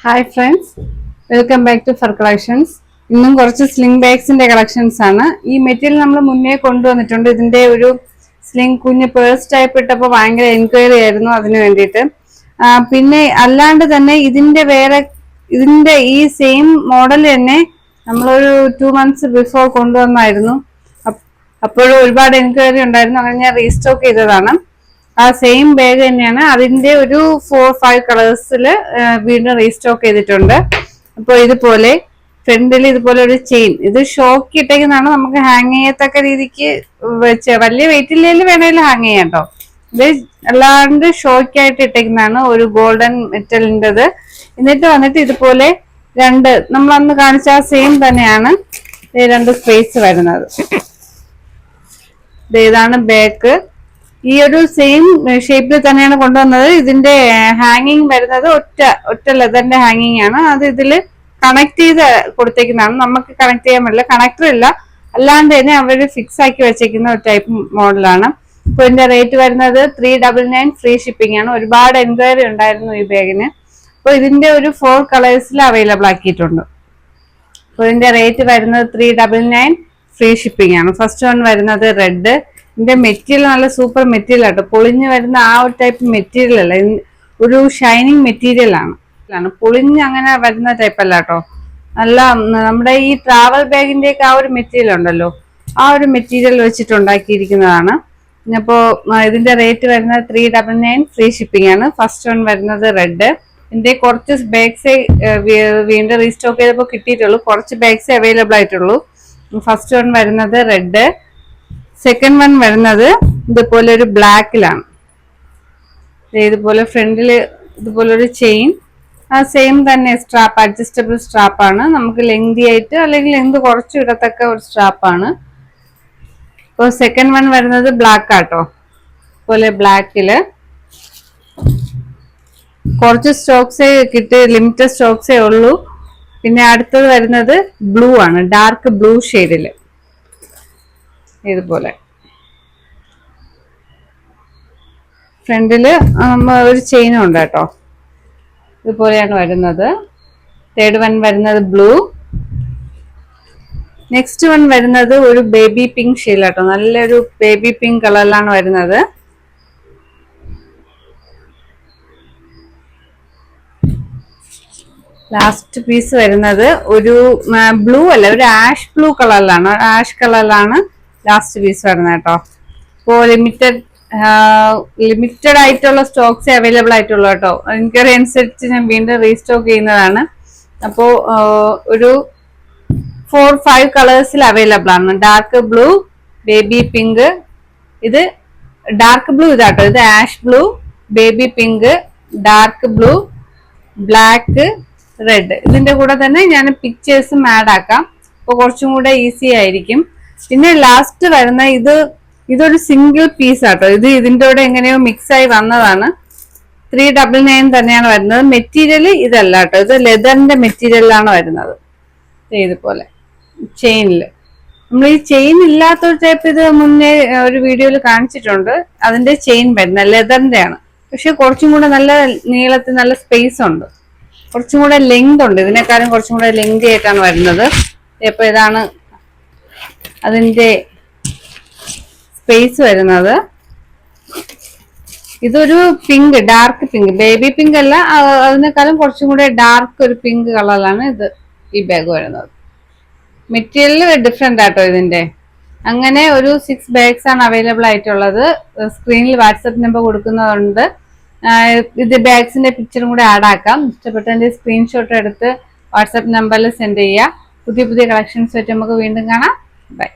Hi friends, welcome back to fur collections. ഇന്നും കുറച്ച് sling ബാഗ്സിന്റെ collections ആണ്. ഈ മെറ്റീരിയൽ നമ്മൾ മുന്നേ കൊണ്ടുവന്നിട്ടുണ്ട്. ഇതിന്റെ ഒരു സ്ലിംഗ് കുഞ്ഞ് പേഴ്സ് ടൈപ്പ് ഇട്ടപ്പോൾ ഭയങ്കര എൻക്വയറി ആയിരുന്നു അതിന് വേണ്ടിയിട്ട്. പിന്നെ അല്ലാണ്ട് തന്നെ ഇതിന്റെ ഈ സെയിം മോഡൽ തന്നെ നമ്മളൊരു 2 months ബിഫോർ കൊണ്ടുവന്നായിരുന്നു. അപ്പോഴും ഒരുപാട് എൻക്വയറി ഉണ്ടായിരുന്നു. അങ്ങനെ ഞാൻ റീസ്റ്റോക്ക് ചെയ്തതാണ്. ആ സെയിം ബാഗ് തന്നെയാണ്. അതിന്റെ ഒരു 4-5 കളേഴ്സിൽ വീണ്ടും റീസ്റ്റോക്ക് ചെയ്തിട്ടുണ്ട്. അപ്പോൾ ഇതുപോലെ ഫ്രണ്ടിൽ ഇതുപോലെ ഒരു ചെയിൻ, ഇത് ഷോക്ക് ഇട്ടേക്കുന്നതാണ്. നമുക്ക് ഹാങ് ചെയ്യത്തക്ക രീതിക്ക് വെച്ച് വലിയ വെയിറ്റ് ഇല്ലെങ്കിൽ വേണേലും ഹാങ് ചെയ്യാം കേട്ടോ. ഇത് അല്ലാണ്ട് ഷോക്കായിട്ട് ഇട്ടേക്കുന്നതാണ്, ഒരു ഗോൾഡൻ മെറ്റലിൻ്റെത്. എന്നിട്ട് വന്നിട്ട് ഇതുപോലെ നമ്മൾ അന്ന് കാണിച്ച ആ സെയിം തന്നെയാണ് 2 സ്പേസ് വരുന്നത്. ഇതാണ് ബാക്ക്. ഈ ഒരു സെയിം ഷേപ്പിൽ തന്നെയാണ് കൊണ്ടുവന്നത്. ഇതിന്റെ ഹാങ്ങിങ് വരുന്നത് ഒറ്റ ലെതറിന്റെ ഹാങ്ങിങ് ആണ്. അത് ഇതിൽ കണക്ട് ചെയ്ത് കൊടുത്തേക്കുന്നതാണ്. നമുക്ക് കണക്ട് ചെയ്യാൻ പറ്റില്ല, കണക്ടർ ഇല്ല, അല്ലാണ്ട് തന്നെ അവർ ഫിക്സ് ആക്കി വെച്ചേക്കുന്ന ഒരു ടൈപ്പ് മോഡലാണ്. ഇപ്പൊ ഇതിന്റെ റേറ്റ് വരുന്നത് 399 ഫ്രീ ഷിപ്പിംഗ് ആണ്. ഒരുപാട് എൻക്വയറി ഉണ്ടായിരുന്നു ഈ ബാഗിന്. അപ്പൊ ഇതിന്റെ ഒരു 4 കളേഴ്സിൽ അവൈലബിൾ ആക്കിയിട്ടുണ്ട്. അപ്പൊ ഇതിന്റെ റേറ്റ് വരുന്നത് 399 ഫ്രീ ഷിപ്പിംഗ് ആണ്. ഫസ്റ്റ് വൺ വരുന്നത് റെഡ്. ഇതിന്റെ മെറ്റീരിയൽ നല്ല സൂപ്പർ മെറ്റീരിയൽ ആട്ടോ. പൊളിഞ്ഞ് വരുന്ന ആ ഒരു ടൈപ്പ് മെറ്റീരിയൽ അല്ല, ഒരു ഷൈനിങ് മെറ്റീരിയൽ ആണ്. പൊളിഞ്ഞ് അങ്ങനെ വരുന്ന ടൈപ്പ് അല്ല കേട്ടോ. നല്ല നമ്മുടെ ഈ ട്രാവൽ ബാഗിന്റെ ഒക്കെ ആ ഒരു മെറ്റീരിയൽ ഉണ്ടല്ലോ, ആ ഒരു മെറ്റീരിയൽ വെച്ചിട്ട് ഉണ്ടാക്കിയിരിക്കുന്നതാണ്. അപ്പോ ഇതിന്റെ റേറ്റ് വരുന്നത് 399 ഫ്രീ ഷിപ്പിംഗ് ആണ്. ഫസ്റ്റ് വൺ വരുന്നത് റെഡ്. ഇതിന്റെ കുറച്ച് ബാഗ്സേ വീണ്ടും റീസ്റ്റോക്ക് ചെയ്തപ്പോൾ കിട്ടിയിട്ടുള്ളൂ. കുറച്ച് ബാഗ്സേ അവൈലബിൾ ആയിട്ടുള്ളൂ. ഫസ്റ്റ് വൺ വരുന്നത് റെഡ്. സെക്കൻഡ് വൺ വരുന്നത് ഇതുപോലെ ഒരു ബ്ലാക്കിലാണ്. ഇതുപോലെ ഫ്രണ്ടിൽ ഇതുപോലെ ഒരു ചെയിൻ, ആ സെയിം തന്നെ സ്ട്രാപ്പ്, അഡ്ജസ്റ്റബിൾ സ്ട്രാപ്പാണ്. നമുക്ക് ലെങ്തി ആയിട്ട് അല്ലെങ്കിൽ ലെങ്ത് കുറച്ച് ഇടത്തക്ക ഒരു സ്ട്രാപ്പാണ്. ഇപ്പോൾ സെക്കൻഡ് വൺ വരുന്നത് ബ്ലാക്ക് ആട്ടോ. അതുപോലെ ബ്ലാക്കില് കുറച്ച് സ്റ്റോക്സേ ലിമിറ്റഡ് സ്റ്റോക്സേ ഉള്ളൂ. പിന്നെ അടുത്തത് വരുന്നത് ബ്ലൂ ആണ്, ഡാർക്ക് ബ്ലൂ ഷെയ്ഡില്. ഇതുപോലെ ഫ്രണ്ടില് ഒരു ചെയിനും ഉണ്ട് കേട്ടോ. ഇതുപോലെയാണ് വരുന്നത്. തേർഡ് വൺ വരുന്നത് ബ്ലൂ. നെക്സ്റ്റ് വൺ വരുന്നത് ഒരു ബേബി പിങ്ക് ഷെയ്ഡ് കേട്ടോ. നല്ലൊരു ബേബി പിങ്ക് കളറിലാണ് വരുന്നത്. ലാസ്റ്റ് പീസ് വരുന്നത് ഒരു ബ്ലൂ അല്ല, ഒരു ആഷ് ബ്ലൂ കളറിലാണ്, ആഷ് കളറിലാണ് ലാസ്റ്റ് പീസ് വരുന്നത് കേട്ടോ. ഇപ്പോൾ ലിമിറ്റഡ് ആയിട്ടുള്ള സ്റ്റോക്സ് അവൈലബിൾ ആയിട്ടുള്ളൂ കേട്ടോ. എൻക്വയറി അനുസരിച്ച് ഞാൻ വീണ്ടും റീസ്റ്റോക്ക് ചെയ്യുന്നതാണ്. അപ്പോൾ ഒരു 4-5 കളേഴ്സിൽ അവൈലബിൾ ആണ്. ഡാർക്ക് ബ്ലൂ, ബേബി പിങ്ക്, ഇത് ഡാർക്ക് ബ്ലൂ ഇതാട്ടോ, ഇത് ash blue, baby pink, dark blue, black, red. ഇതിന്റെ കൂടെ തന്നെ ഞാൻ പിക്ചേഴ്സും ആഡ് ആക്കാം, അപ്പോൾ കുറച്ചും കൂടെ ഈസി ആയിരിക്കും. പിന്നെ ലാസ്റ്റ് വരുന്ന ഇതൊരു സിംഗിൾ പീസ് ആട്ടോ. ഇതിന്റെ കൂടെ എങ്ങനെയോ മിക്സ് ആയി വന്നതാണ്. 399 തന്നെയാണ് വരുന്നത്. മെറ്റീരിയൽ ഇതല്ല കേട്ടോ, ഇത് ലെതറിന്റെ മെറ്റീരിയലാണ് വരുന്നത്. ഇതുപോലെ ചെയിനിൽ നമ്മൾ ഈ ചെയിൻ ഇല്ലാത്തൊരു ടൈപ്പ് ഇത് മുന്നേ ഒരു വീഡിയോയിൽ കാണിച്ചിട്ടുണ്ട്. അതിന്റെ ചെയിൻ വരുന്നത് ലെതറിന്റെ ആണ്. പക്ഷെ കുറച്ചും കൂടെ നല്ല നീളത്തിൽ നല്ല സ്പേസ് ഉണ്ട്, കുറച്ചും കൂടെ ലെങ്ത് ഉണ്ട്. ഇതിനേക്കാളും കുറച്ചും കൂടെ ലെങ്തി ആയിട്ടാണ് വരുന്നത്. ഇപ്പൊ ഇതാണ് അതിന്റെ സ്പേസ് വരുന്നത്. ഇതൊരു pink, dark pink, baby pink അല്ല, അതിനേക്കാളും കുറച്ചും കൂടെ ഡാർക്ക് ഒരു പിങ്ക് കളറിലാണ് ഈ ബാഗ് വരുന്നത്. മെറ്റീരിയൽ ഡിഫറെന്റ് ആട്ടോ ഇതിന്റെ. അങ്ങനെ ഒരു 6 ബാഗ്സ് ആണ് അവൈലബിൾ ആയിട്ടുള്ളത്. സ്ക്രീനിൽ വാട്സപ്പ് നമ്പർ കൊടുക്കുന്നതുണ്ട്. ഇത് ബാഗ്സിന്റെ പിക്ചറും കൂടെ ആഡ് ആക്കാം. ഇഷ്ടപ്പെട്ടതിന്റെ സ്ക്രീൻഷോട്ട് എടുത്ത് വാട്സപ്പ് നമ്പറിൽ സെൻഡ് ചെയ്യുക. പുതിയ കളക്ഷൻസ് ആയിട്ട് നമുക്ക് വീണ്ടും കാണാം. ബൈ.